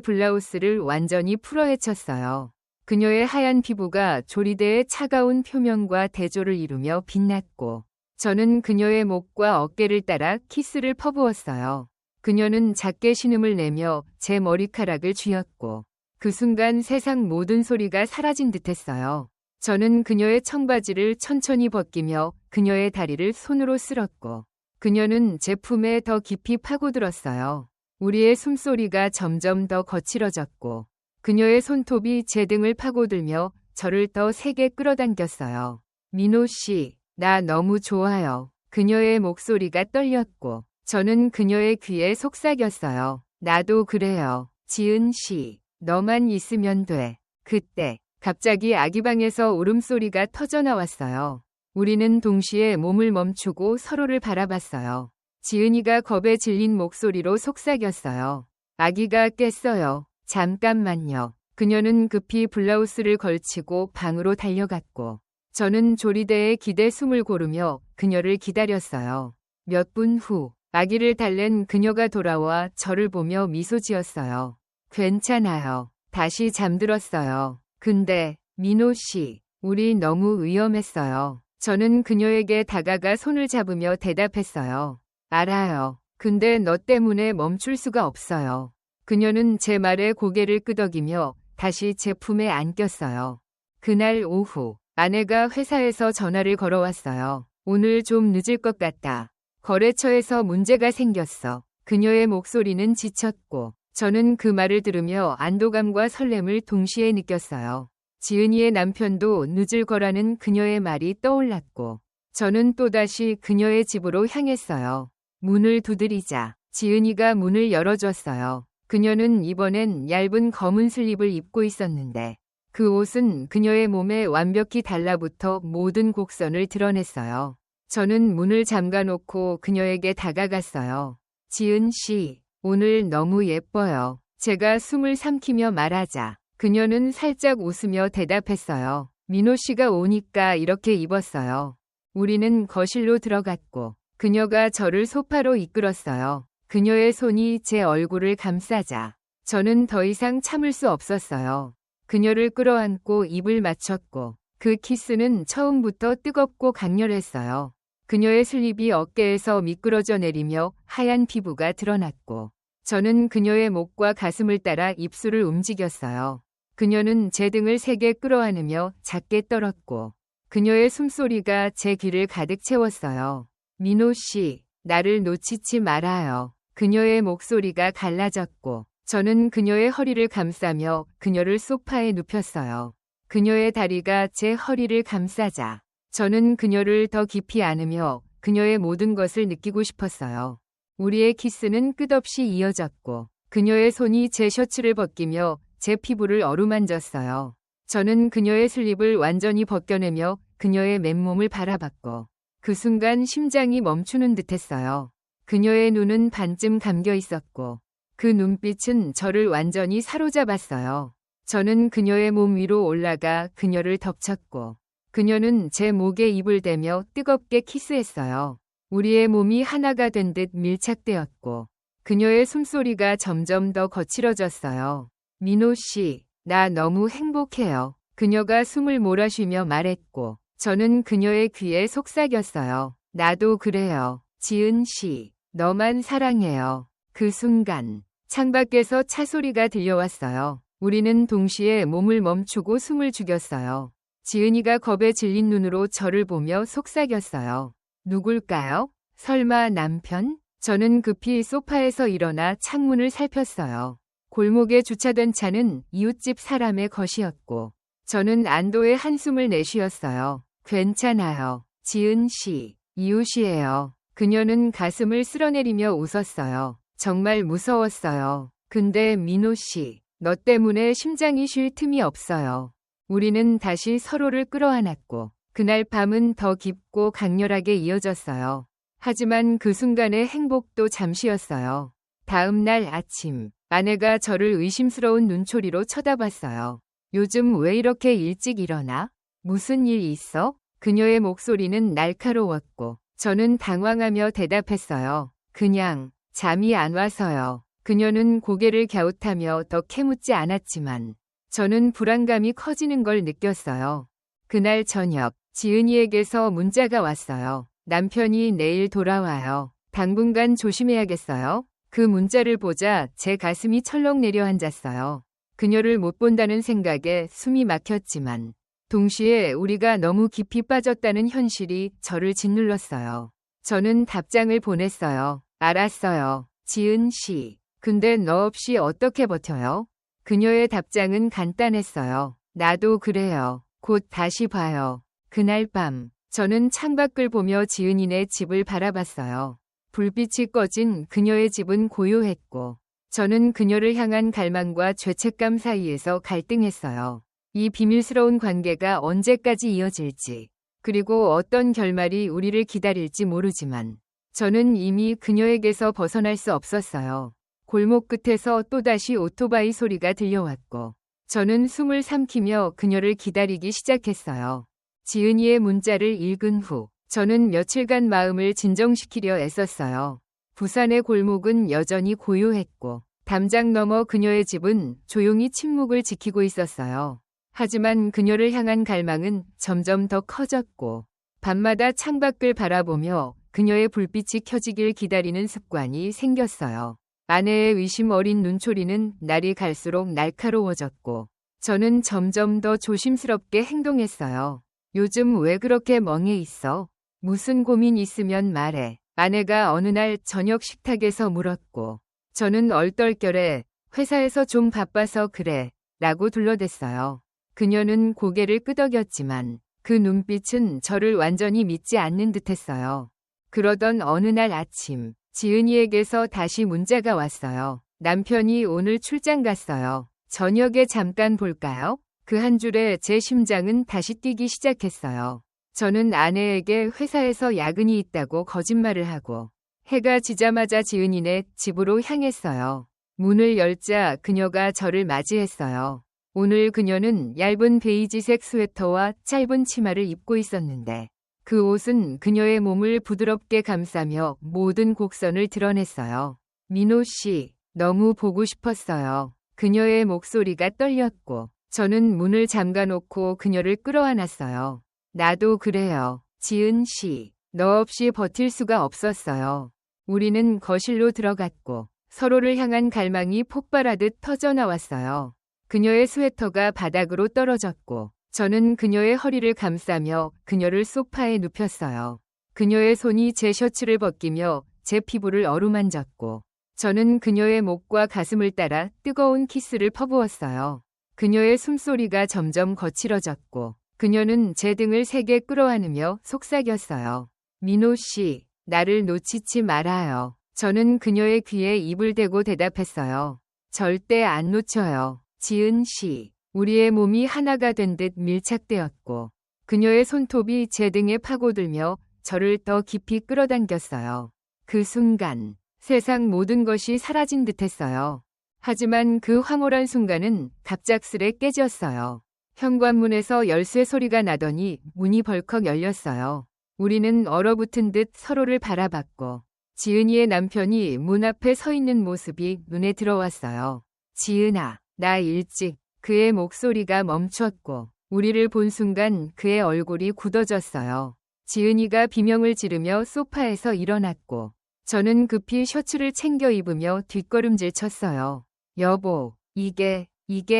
블라우스를 완전히 풀어헤쳤어요. 그녀의 하얀 피부가 조리대의 차가운 표면과 대조를 이루며 빛났고, 저는 그녀의 목과 어깨를 따라 키스를 퍼부었어요. 그녀는 작게 신음을 내며 제 머리카락을 쥐었고, 그 순간 세상 모든 소리가 사라진 듯했어요. 저는 그녀의 청바지를 천천히 벗기며 그녀의 다리를 손으로 쓸었고, 그녀는 제 품에 더 깊이 파고들었어요. 우리의 숨소리가 점점 더 거칠어졌고, 그녀의 손톱이 제 등을 파고들며 저를 더 세게 끌어당겼어요. 민호 씨, 나 너무 좋아요. 그녀의 목소리가 떨렸고, 저는 그녀의 귀에 속삭였어요. 나도 그래요. 지은 씨, 너만 있으면 돼. 그때 갑자기 아기방에서 울음소리가 터져나왔어요. 우리는 동시에 몸을 멈추고 서로를 바라봤어요. 지은이가 겁에 질린 목소리로 속삭였어요. 아기가 깼어요. 잠깐만요. 그녀는 급히 블라우스를 걸치고 방으로 달려갔고, 저는 조리대에 기대 숨을 고르며 그녀를 기다렸어요. 몇 분 후, 아기를 달랜 그녀가 돌아와 저를 보며 미소 지었어요. 괜찮아요. 다시 잠들었어요. 근데, 민호 씨, 우리 너무 위험했어요. 저는 그녀에게 다가가 손을 잡으며 대답했어요. 알아요. 근데 너 때문에 멈출 수가 없어요. 그녀는 제 말에 고개를 끄덕이며 다시 제 품에 안겼어요. 그날 오후, 아내가 회사에서 전화를 걸어왔어요. 오늘 좀 늦을 것 같다. 거래처에서 문제가 생겼어. 그녀의 목소리는 지쳤고, 저는 그 말을 들으며 안도감과 설렘을 동시에 느꼈어요. 지은이의 남편도 늦을 거라는 그녀의 말이 떠올랐고, 저는 또다시 그녀의 집으로 향했어요. 문을 두드리자 지은이가 문을 열어줬어요. 그녀는 이번엔 얇은 검은 슬립을 입고 있었는데, 그 옷은 그녀의 몸에 완벽히 달라붙어 모든 곡선을 드러냈어요. 저는 문을 잠가놓고 그녀에게 다가갔어요. 지은 씨, 오늘 너무 예뻐요. 제가 숨을 삼키며 말하자 그녀는 살짝 웃으며 대답했어요. 민호 씨가 오니까 이렇게 입었어요. 우리는 거실로 들어갔고, 그녀가 저를 소파로 이끌었어요. 그녀의 손이 제 얼굴을 감싸자 저는 더 이상 참을 수 없었어요. 그녀를 끌어안고 입을 맞췄고, 그 키스는 처음부터 뜨겁고 강렬했어요. 그녀의 슬립이 어깨에서 미끄러져 내리며 하얀 피부가 드러났고, 저는 그녀의 목과 가슴을 따라 입술을 움직였어요. 그녀는 제 등을 세게 끌어안으며 작게 떨었고, 그녀의 숨소리가 제 귀를 가득 채웠어요. 민호 씨, 나를 놓치지 말아요. 그녀의 목소리가 갈라졌고, 저는 그녀의 허리를 감싸며 그녀를 소파에 눕혔어요. 그녀의 다리가 제 허리를 감싸자 저는 그녀를 더 깊이 안으며 그녀의 모든 것을 느끼고 싶었어요. 우리의 키스는 끝없이 이어졌고, 그녀의 손이 제 셔츠를 벗기며 제 피부를 어루만졌어요. 저는 그녀의 슬립을 완전히 벗겨내며 그녀의 맨몸을 바라봤고, 그 순간 심장이 멈추는 듯했어요. 그녀의 눈은 반쯤 감겨 있었고, 그 눈빛은 저를 완전히 사로잡았어요. 저는 그녀의 몸 위로 올라가 그녀를 덮쳤고, 그녀는 제 목에 입을 대며 뜨겁게 키스했어요. 우리의 몸이 하나가 된 듯 밀착되었고, 그녀의 숨소리가 점점 더 거칠어졌어요. 민호 씨, 나 너무 행복해요. 그녀가 숨을 몰아쉬며 말했고, 저는 그녀의 귀에 속삭였어요. 나도 그래요. 지은 씨, 너만 사랑해요. 그 순간, 창밖에서 차 소리가 들려왔어요. 우리는 동시에 몸을 멈추고 숨을 죽였어요. 지은이가 겁에 질린 눈으로 저를 보며 속삭였어요. 누굴까요? 설마 남편? 저는 급히 소파에서 일어나 창문을 살폈어요. 골목에 주차된 차는 이웃집 사람의 것이었고, 저는 안도의 한숨을 내쉬었어요. 괜찮아요. 지은 씨, 이웃이에요. 그녀는 가슴을 쓸어내리며 웃었어요. 정말 무서웠어요. 근데 민호 씨, 너 때문에 심장이 쉴 틈이 없어요. 우리는 다시 서로를 끌어안았고, 그날 밤은 더 깊고 강렬하게 이어졌어요. 하지만 그 순간의 행복도 잠시였어요. 다음 날 아침, 아내가 저를 의심스러운 눈초리로 쳐다봤어요. 요즘 왜 이렇게 일찍 일어나? 무슨 일 있어? 그녀의 목소리는 날카로웠고, 저는 당황하며 대답했어요. 그냥 잠이 안 와서요. 그녀는 고개를 갸웃하며 더 캐묻지 않았지만, 저는 불안감이 커지는 걸 느꼈어요. 그날 저녁, 지은이에게서 문자가 왔어요. 남편이 내일 돌아와요. 당분간 조심해야겠어요. 그 문자를 보자 제 가슴이 철렁 내려앉았어요. 그녀를 못 본다는 생각에 숨이 막혔지만 동시에 우리가 너무 깊이 빠졌다는 현실이 저를 짓눌렀어요. 저는 답장을 보냈어요. 알았어요. 지은 씨. 근데 너 없이 어떻게 버텨요? 그녀의 답장은 간단했어요. 나도 그래요. 곧 다시 봐요. 그날 밤, 저는 창밖을 보며 지은이네 집을 바라봤어요. 불빛이 꺼진 그녀의 집은 고요했고, 저는 그녀를 향한 갈망과 죄책감 사이에서 갈등했어요. 이 비밀스러운 관계가 언제까지 이어질지, 그리고 어떤 결말이 우리를 기다릴지 모르지만, 저는 이미 그녀에게서 벗어날 수 없었어요. 골목 끝에서 또다시 오토바이 소리가 들려왔고, 저는 숨을 삼키며 그녀를 기다리기 시작했어요. 지은이의 문자를 읽은 후, 저는 며칠간 마음을 진정시키려 애썼어요. 부산의 골목은 여전히 고요했고, 담장 너머 그녀의 집은 조용히 침묵을 지키고 있었어요. 하지만 그녀를 향한 갈망은 점점 더 커졌고, 밤마다 창밖을 바라보며 그녀의 불빛이 켜지길 기다리는 습관이 생겼어요. 아내의 의심 어린 눈초리는 날이 갈수록 날카로워졌고, 저는 점점 더 조심스럽게 행동했어요. 요즘 왜 그렇게 멍해 있어? 무슨 고민 있으면 말해. 아내가 어느 날 저녁 식탁에서 물었고, 저는 얼떨결에 회사에서 좀 바빠서 그래 라고 둘러댔어요. 그녀는 고개를 끄덕였지만 그 눈빛은 저를 완전히 믿지 않는 듯했어요. 그러던 어느 날 아침, 지은이에게서 다시 문자가 왔어요. 남편이 오늘 출장 갔어요. 저녁에 잠깐 볼까요? 그 한 줄에 제 심장은 다시 뛰기 시작했어요. 저는 아내에게 회사에서 야근이 있다고 거짓말을 하고 해가 지자마자 지은이네 집으로 향했어요. 문을 열자 그녀가 저를 맞이했어요. 오늘 그녀는 얇은 베이지색 스웨터와 짧은 치마를 입고 있었는데 그 옷은 그녀의 몸을 부드럽게 감싸며 모든 곡선을 드러냈어요. 민호 씨, 너무 보고 싶었어요. 그녀의 목소리가 떨렸고 저는 문을 잠가놓고 그녀를 끌어안았어요. 나도 그래요. 지은 씨, 너 없이 버틸 수가 없었어요. 우리는 거실로 들어갔고 서로를 향한 갈망이 폭발하듯 터져나왔어요. 그녀의 스웨터가 바닥으로 떨어졌고 저는 그녀의 허리를 감싸며 그녀를 소파에 눕혔어요. 그녀의 손이 제 셔츠를 벗기며 제 피부를 어루만졌고 저는 그녀의 목과 가슴을 따라 뜨거운 키스를 퍼부었어요. 그녀의 숨소리가 점점 거칠어졌고 그녀는 제 등을 세게 끌어안으며 속삭였어요. 민호 씨, 나를 놓치지 말아요. 저는 그녀의 귀에 입을 대고 대답했어요. 절대 안 놓쳐요. 지은 씨, 우리의 몸이 하나가 된 듯 밀착되었고 그녀의 손톱이 제 등에 파고들며 저를 더 깊이 끌어당겼어요. 그 순간 세상 모든 것이 사라진 듯했어요. 하지만 그 황홀한 순간은 갑작스레 깨졌어요. 현관문에서 열쇠 소리가 나더니 문이 벌컥 열렸어요. 우리는 얼어붙은 듯 서로를 바라봤고 지은이의 남편이 문 앞에 서 있는 모습이 눈에 들어왔어요. 지은아, 나 일찍. 그의 목소리가 멈췄고 우리를 본 순간 그의 얼굴이 굳어졌어요. 지은이가 비명을 지르며 소파에서 일어났고 저는 급히 셔츠를 챙겨 입으며 뒷걸음질 쳤어요. 여보, 이게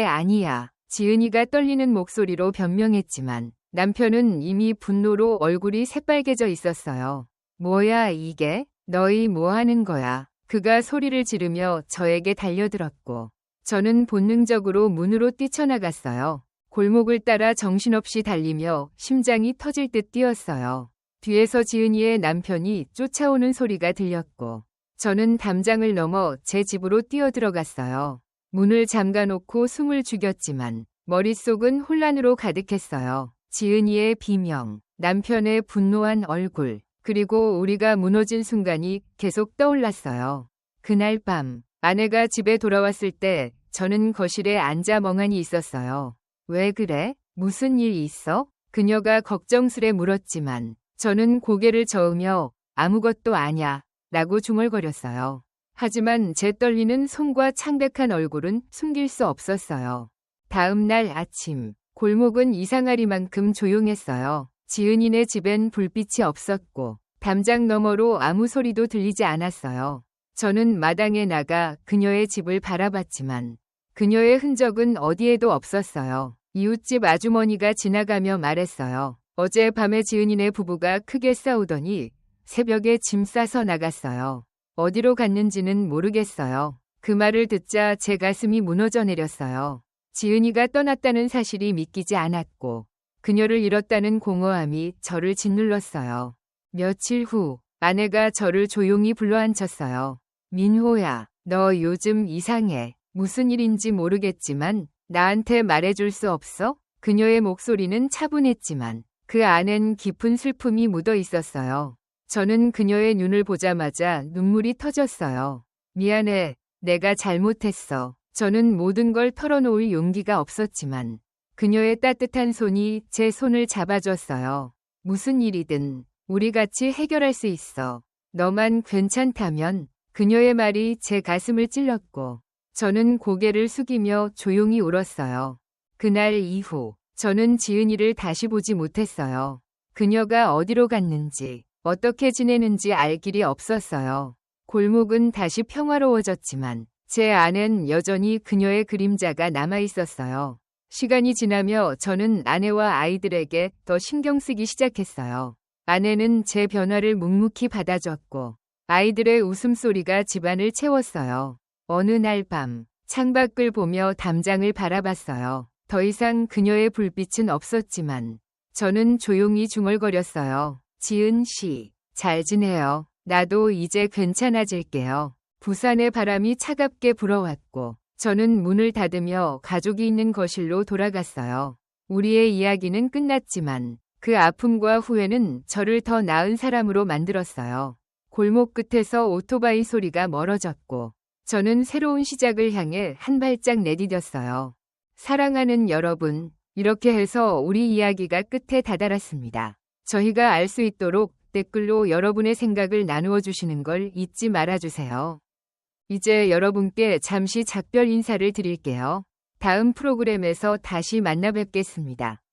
아니야. 지은이가 떨리는 목소리로 변명했지만 남편은 이미 분노로 얼굴이 새빨개져 있었어요. 뭐야 이게? 너희 뭐 하는 거야? 그가 소리를 지르며 저에게 달려들었고 저는 본능적으로 문으로 뛰쳐나갔어요. 골목을 따라 정신없이 달리며 심장이 터질 듯 뛰었어요. 뒤에서 지은이의 남편이 쫓아오는 소리가 들렸고 저는 담장을 넘어 제 집으로 뛰어들어갔어요. 문을 잠가놓고 숨을 죽였지만 머릿속은 혼란으로 가득했어요. 지은이의 비명, 남편의 분노한 얼굴, 그리고 우리가 무너진 순간이 계속 떠올랐어요. 그날 밤 아내가 집에 돌아왔을 때 저는 거실에 앉아 멍하니 있었어요. 왜 그래? 무슨 일 있어? 그녀가 걱정스레 물었지만 저는 고개를 저으며 아무것도 아냐 라고 중얼거렸어요. 하지만 제 떨리는 손과 창백한 얼굴은 숨길 수 없었어요. 다음 날 아침, 골목은 이상하리만큼 조용했어요. 지은이네 집엔 불빛이 없었고 담장 너머로 아무 소리도 들리지 않았어요. 저는 마당에 나가 그녀의 집을 바라봤지만 그녀의 흔적은 어디에도 없었어요. 이웃집 아주머니가 지나가며 말했어요. 어제 밤에 지은이네 부부가 크게 싸우더니 새벽에 짐 싸서 나갔어요. 어디로 갔는지는 모르겠어요. 그 말을 듣자 제 가슴이 무너져 내렸어요. 지은이가 떠났다는 사실이 믿기지 않았고 그녀를 잃었다는 공허함이 저를 짓눌렀어요. 며칠 후 아내가 저를 조용히 불러앉혔어요. 민호야, 너 요즘 이상해. 무슨 일인지 모르겠지만 나한테 말해줄 수 없어? 그녀의 목소리는 차분했지만 그 안엔 깊은 슬픔이 묻어 있었어요. 저는 그녀의 눈을 보자마자 눈물이 터졌어요. 미안해. 내가 잘못했어. 저는 모든 걸 털어놓을 용기가 없었지만 그녀의 따뜻한 손이 제 손을 잡아줬어요. 무슨 일이든 우리 같이 해결할 수 있어. 너만 괜찮다면. 그녀의 말이 제 가슴을 찔렀고 저는 고개를 숙이며 조용히 울었어요. 그날 이후 저는 지은이를 다시 보지 못했어요. 그녀가 어디로 갔는지 어떻게 지내는지 알 길이 없었어요. 골목은 다시 평화로워졌지만 제 안엔 여전히 그녀의 그림자가 남아 있었어요. 시간이 지나며 저는 아내와 아이들에게 더 신경 쓰기 시작했어요. 아내는 제 변화를 묵묵히 받아줬고 아이들의 웃음소리가 집안을 채웠어요. 어느 날 밤 창밖을 보며 담장을 바라봤어요. 더 이상 그녀의 불빛은 없었지만 저는 조용히 중얼거렸어요. 지은 씨, 잘 지내요. 나도 이제 괜찮아질게요. 부산의 바람이 차갑게 불어왔고 저는 문을 닫으며 가족이 있는 거실로 돌아갔어요. 우리의 이야기는 끝났지만 그 아픔과 후회는 저를 더 나은 사람으로 만들었어요. 골목 끝에서 오토바이 소리가 멀어졌고 저는 새로운 시작을 향해 한 발짝 내디뎠어요. 사랑하는 여러분, 이렇게 해서 우리 이야기가 끝에 다다랐습니다. 저희가 알 수 있도록 댓글로 여러분의 생각을 나누어 주시는 걸 잊지 말아주세요. 이제 여러분께 잠시 작별 인사를 드릴게요. 다음 프로그램에서 다시 만나 뵙겠습니다.